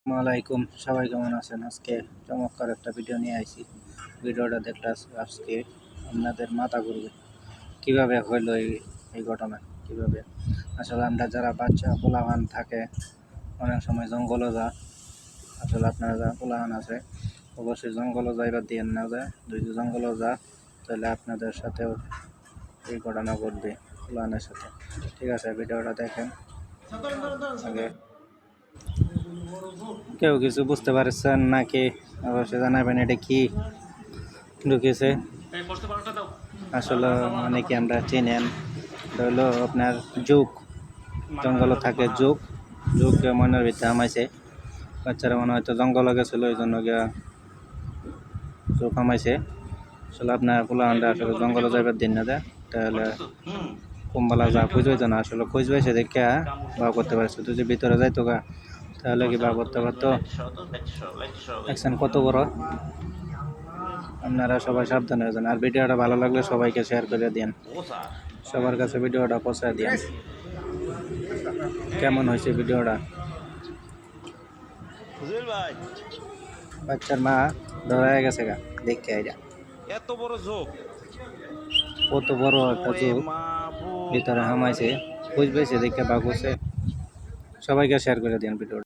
আসসালামাইকুম, সবাই কেমন আছেন? আজকে চমৎকার একটা ভিডিও নিয়ে আইছি। ভিডিওটা দেখলে আজকে আপনাদের মাথা ঘুরবে কীভাবে হইলো এই ঘটনা। কীভাবে আসলে আমরা যারা বাচ্চা পোলাহান থাকে অনেক সময় জঙ্গলও যা, আসলে আপনারা যারা পোলাহান আছে অবশ্যই জঙ্গলও যাইবার দিয়ে না যায়। যদি জঙ্গলও যা তাহলে আপনাদের সাথেও এই ঘটনা ঘটবে পোলাহানের সাথে। ঠিক আছে, ভিডিওটা দেখেন। আগে কেউ কিছু বুঝতে পারছেন নাকি অবশ্যই জানাবেন এটা কি ঢুকেছে। আসলে অনেকে আমরা চিনেন, হলো আপনার যুগ, জঙ্গল থাকে যুগ মনের ভিতরে হামাইছে। বাচ্চারা মনে হয়তো জঙ্গলে গেছিলো, এই জন্য গিয়া চোখ হামাইছে। আসলে আপনার পোলাহানটা আসলে জঙ্গলে যাইবার দিন না দেয়, তাহলে কুম্বালা যা খুঁজবে না, আসলে খুঁজবে সে দেখে বা করতে পারছে। তুই যে ভিতরে যাইতো গা তাহলে কি বা করতে পারতো। দেখছেন কত বড়। আপনারা সবাই সাবধানে আছেন, আর ভিডিওটা ভালো লাগলে সবাইকে শেয়ার করে দিন, সবার কাছে ভিডিওটা পৌঁছায় দিন। কেমন হয়েছে ভিডিওটা? বাচ্চার মা ধরা গেছে গা দেখে এটা এত বড় ঝোঁক, কত বড় একটা ঝোঁক ভিতরে হামাইছে, খুঁজবে সে দেখে বা করছে। সবাইকে শেয়ার করে দিন ভিডিওটা।